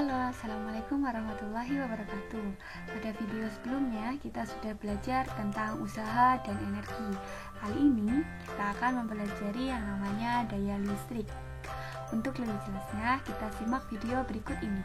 Halo, Assalamualaikum warahmatullahi wabarakatuh. Pada video sebelumnya kita sudah belajar tentang usaha dan energi. Kali ini kita akan mempelajari yang namanya daya listrik. Untuk lebih jelasnya, kita simak video berikut ini.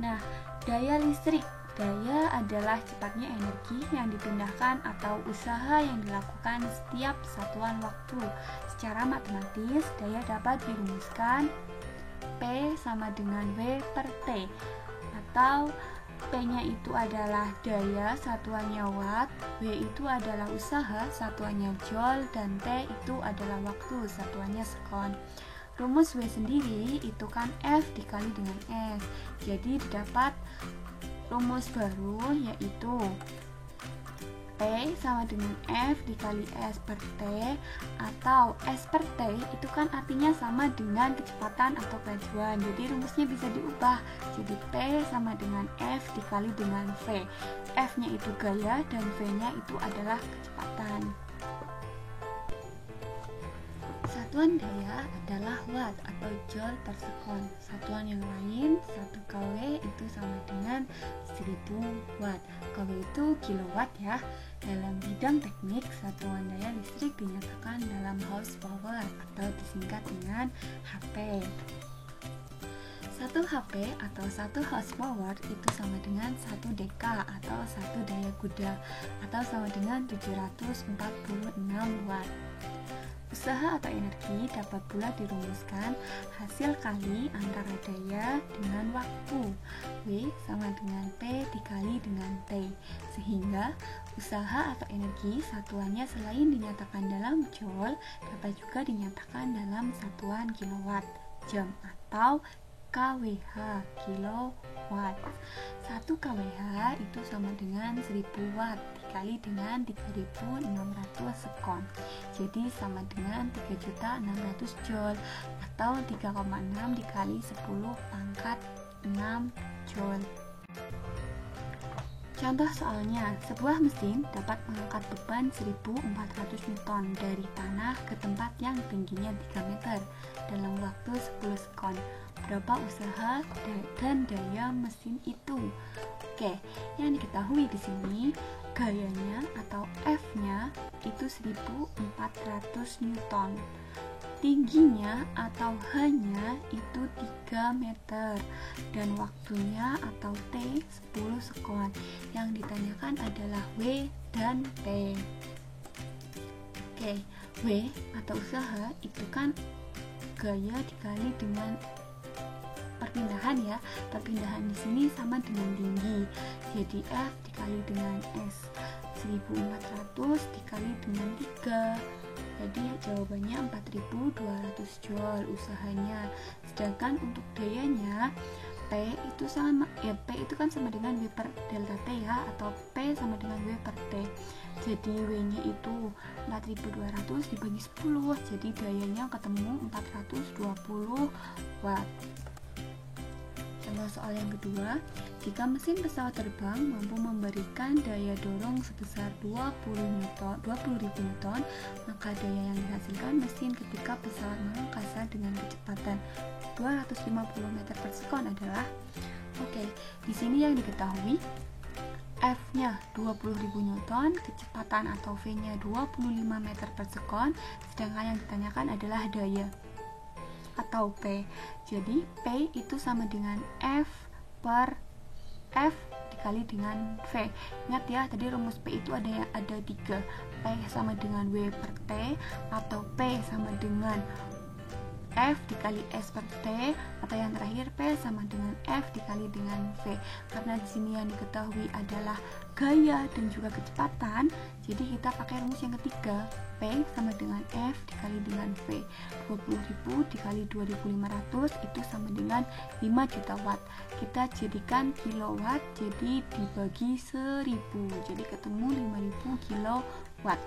Nah, daya listrik. Daya adalah cepatnya energi yang dipindahkan atau usaha yang dilakukan setiap satuan waktu. Secara matematis, daya dapat dirumuskan P sama dengan W per T, atau P-nya itu adalah daya, satuannya watt, W itu adalah usaha, satuannya joule, dan T itu adalah waktu, satuannya sekon. Rumus W sendiri itu kan F dikali dengan S. Jadi didapat rumus baru yaitu P sama dengan F dikali S per T, atau S per T itu kan artinya sama dengan kecepatan atau kemajuan. Jadi rumusnya bisa diubah jadi P sama dengan F dikali dengan V. F nya itu gaya dan V nya itu adalah kecepatan. Satuan daya adalah watt atau joule per sekon. Satuan yang lain, 1 kW itu sama dengan 1000 watt. kW itu kilowatt ya. Dalam bidang teknik, satuan daya listrik dinyatakan dalam horsepower atau disingkat dengan HP. 1 HP atau 1 horsepower itu sama dengan 1 dk atau 1 daya kuda, atau sama dengan 746 watt. Usaha atau energi dapat pula dirumuskan hasil kali antara daya dengan waktu. W sama dengan P dikali dengan T, sehingga usaha atau energi satuannya selain dinyatakan dalam joule dapat juga dinyatakan dalam satuan kilowatt jam atau kWh, kilowatt. 1 kWh itu sama dengan 1000 watt dikali dengan 3600 sekon. Jadi sama dengan 3.600 joule atau 3,6 dikali 10 pangkat 6 joule. Contoh soalnya, sebuah mesin dapat mengangkat beban 1400 Newton dari tanah ke tempat yang tingginya 3 meter dalam waktu 10 sekon. Berapa usaha dan daya mesin itu? Oke, yang diketahui di sini gayanya atau F-nya itu 1400 Newton. Tingginya atau H-nya itu 3 meter dan waktunya atau T 10 sekon. Yang ditanyakan adalah W dan T. Oke, W atau usaha itu kan gaya dikali dengan perpindahan ya. Perpindahan di sini sama dengan tinggi. Jadi F dikali dengan S. 1400 dikali dengan 3. Jadi jawabannya 4200 joule usahanya. Sedangkan untuk dayanya P itu sama P itu kan sama dengan W per delta T ya, atau P sama dengan W per T. Jadi W nya itu 4200 dibagi 10. Jadi dayanya ketemu 420 watt. Contoh soal yang kedua, jika mesin pesawat terbang mampu memberikan daya dorong sebesar 20.000 Newton, maka daya yang dihasilkan mesin ketika pesawat mengangkasa dengan kecepatan 250 meter per sekon adalah di sini yang diketahui F-nya 20.000 Newton, kecepatan atau V-nya 25 meter per sekon, sedangkan yang ditanyakan adalah daya atau P. Jadi P itu sama dengan F per F dikali dengan V. Ingat ya, tadi rumus P itu ada 3. P sama dengan W per T, atau P sama dengan F dikali S per T, atau yang terakhir P sama dengan F dikali dengan V. Karena di sini yang diketahui adalah gaya dan juga kecepatan, jadi kita pakai rumus yang ketiga. P sama dengan F dikali dengan V. 20.000 dikali 2.500 itu sama dengan 5 juta watt. Kita jadikan kilowatt, jadi dibagi 1000, jadi ketemu 5000 kilowatt.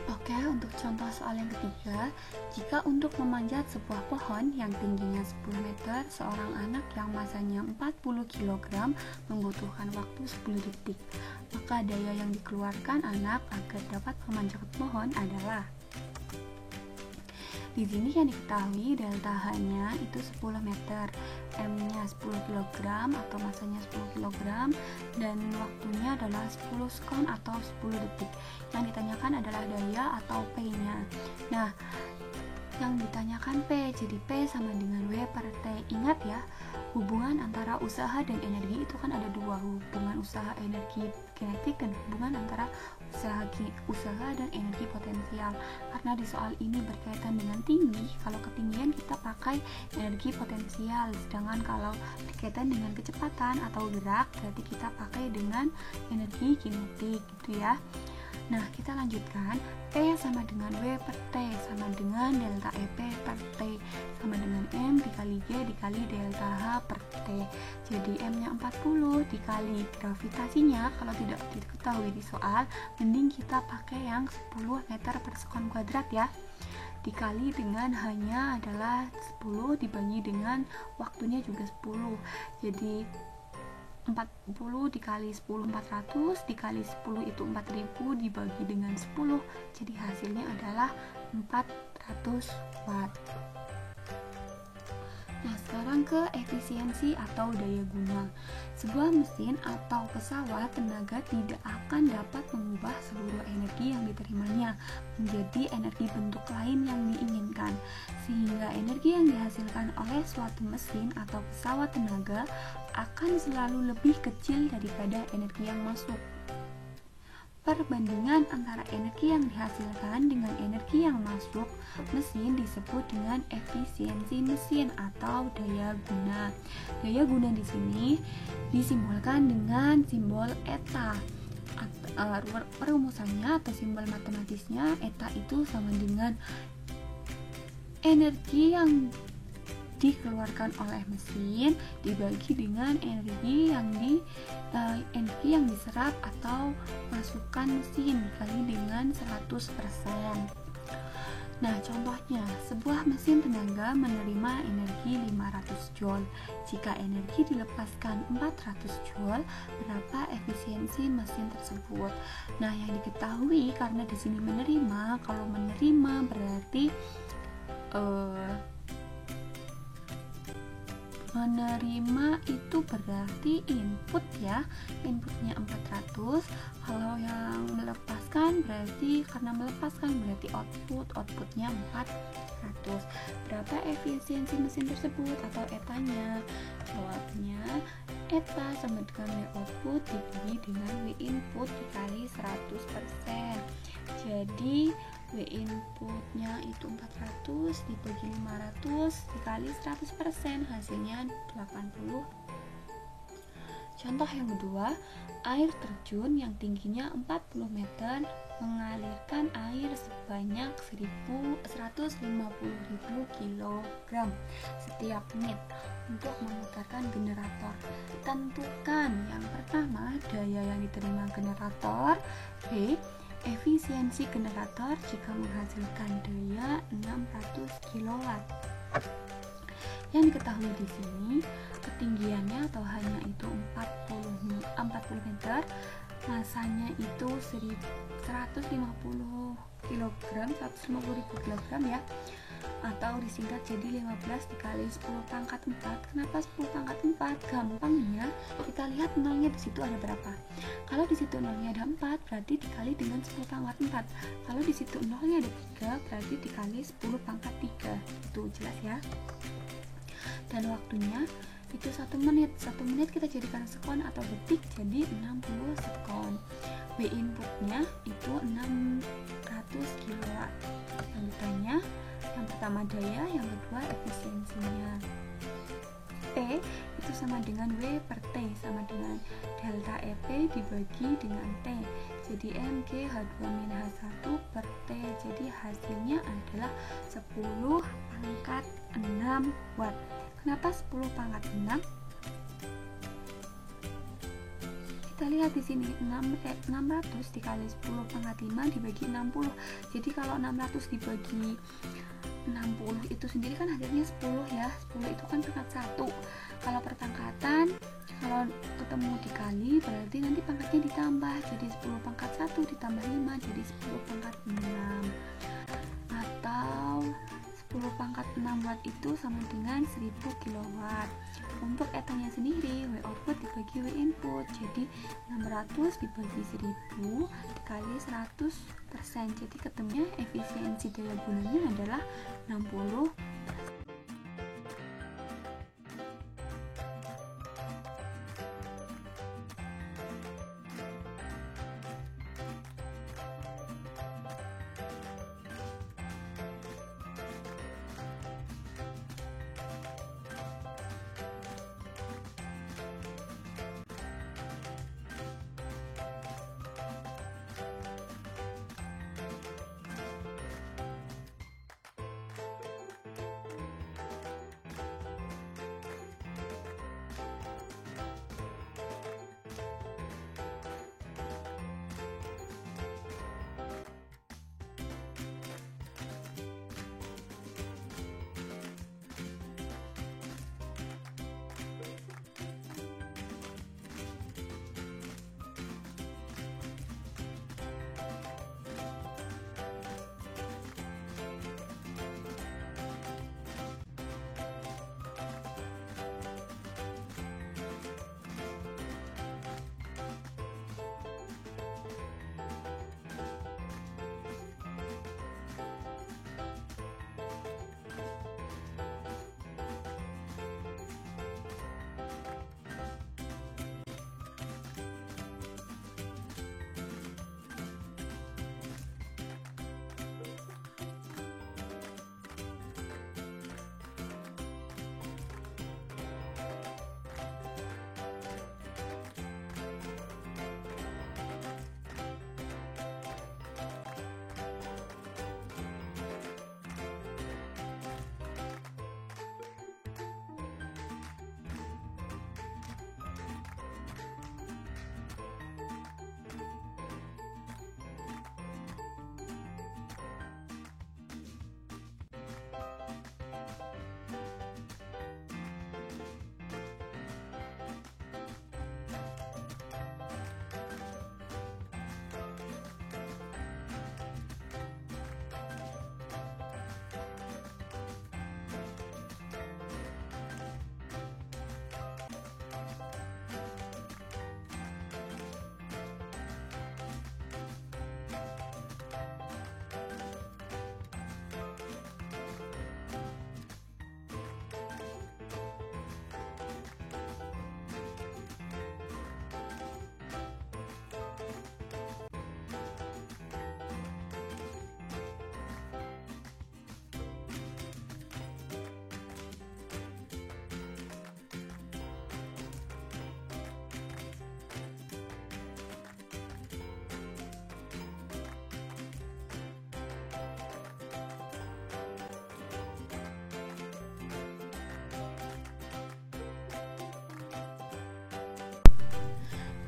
Oke, untuk contoh soal yang ketiga, jika untuk memanjat sebuah pohon yang tingginya 10 meter, seorang anak yang masanya 40 kg membutuhkan waktu 10 detik, maka daya yang dikeluarkan anak agar dapat memanjat pohon adalah. Di sini yang diketahui delta H-nya itu 10 meter, M-nya 10 kg atau masanya 10 kg, dan waktunya adalah 10 sekon atau 10 detik. Yang ditanyakan adalah daya atau P-nya. Nah, yang ditanyakan P, jadi P sama dengan W per T. Ingat ya, hubungan antara usaha dan energi itu kan ada dua, hubungan usaha energi kinetik dan hubungan antara usaha dan energi potensial. Karena di soal ini berkaitan dengan tinggi, kalau ketinggian kita pakai energi potensial, sedangkan kalau berkaitan dengan kecepatan atau gerak berarti kita pakai dengan energi kinetik gitu ya. Nah, kita lanjutkan. P sama dengan W per T sama dengan delta EP per T sama dengan M dikali G dikali delta H per T. Jadi M-nya 40 dikali gravitasinya, kalau tidak diketahui di soal, mending kita pakai yang 10 meter per sekon kuadrat ya. Dikali dengan H-nya adalah 10 dibagi dengan waktunya juga 10. Jadi 40 dikali 10 400 dikali 10 itu 4000 dibagi dengan 10, jadi hasilnya adalah 400 watt. Nah, sekarang ke efisiensi atau daya guna. Sebuah mesin atau pesawat tenaga tidak akan dapat mengubah seluruh energi yang diterimanya menjadi energi bentuk lain yang diinginkan, sehingga energi yang dihasilkan oleh suatu mesin atau pesawat tenaga akan selalu lebih kecil daripada energi yang masuk. Perbandingan antara energi yang dihasilkan dengan energi yang masuk mesin disebut dengan efisiensi mesin atau daya guna. Daya guna di sini disimbolkan dengan simbol eta. Perumusannya atau simbol matematisnya, eta itu sama dengan energi yang dikeluarkan oleh mesin dibagi dengan energi yang diserap atau masukan mesin dikali dengan 100%. Nah, contohnya, sebuah mesin tenaga menerima energi 500 Joule. Jika energi dilepaskan 400 Joule, berapa efisiensi mesin tersebut? Nah, yang diketahui karena di sini menerima, kalau menerima berarti menerima itu berarti input ya, inputnya 400. Kalau yang melepaskan berarti karena melepaskan berarti outputnya 400. Berapa efisiensi mesin tersebut atau etanya? Jawabnya eta sama dengan W output dibagi dengan W input dikali 100%. Jadi W inputnya itu 400 dibagi 500 dikali 100%, hasilnya 80. Contoh yang kedua, air terjun yang tingginya 40 meter mengalirkan air sebanyak 150.000 kg setiap menit untuk memutarkan generator. Tentukan yang pertama daya yang diterima generator, B efisiensi generator jika menghasilkan daya 600 kW. Yang diketahui di sini ketinggiannya atau hanya itu 40 meter, masanya itu 150 kg ya, atau disingkat jadi 15 dikali 10 pangkat 4. Kenapa 10 pangkat 4? Gampangnya kita lihat nolnya di situ ada berapa. Kalau di situ nolnya ada 4, berarti dikali dengan 10 pangkat 4. Kalau di situ nolnya ada 3, berarti dikali 10 pangkat 3. Itu jelas ya. Dan waktunya itu 1 menit. 1 menit kita jadikan sekon atau detik, jadi 60 sekon. W inputnya itu 600 kW. Lanjutannya, yang pertama daya, yang kedua efisiensinya. P itu sama dengan W per T sama dengan delta EP dibagi dengan T, jadi MG H2-H1 per T. Jadi hasilnya adalah 10 pangkat 6 watt. Kenapa 10 pangkat 6? Kita lihat di sini 600 dikali 10 pangkat 5 dibagi 60. Jadi kalau 600 dibagi 60 itu sendiri kan hasilnya 10 ya. 10 itu kan pangkat 1. Kalau perpangkatan, kalau ketemu dikali berarti nanti pangkatnya ditambah. Jadi 10 pangkat 1 ditambah 5 jadi 10 pangkat 6. Atau 10 10⁻⁶ watt itu sama dengan 1000 kilowatt. Untuk etanya sendiri, W output dibagi W input, jadi 600 dibagi 1000 dikali 100%, jadi ketemunya efisiensi daya gunanya adalah 60%.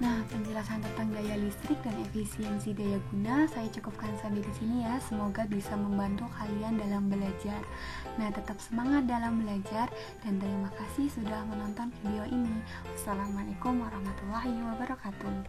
Nah, penjelasan tentang daya listrik dan efisiensi daya guna saya cukupkan sampai di sini ya. Semoga bisa membantu kalian dalam belajar. Nah, tetap semangat dalam belajar dan terima kasih sudah menonton video ini. Wassalamualaikum warahmatullahi wabarakatuh.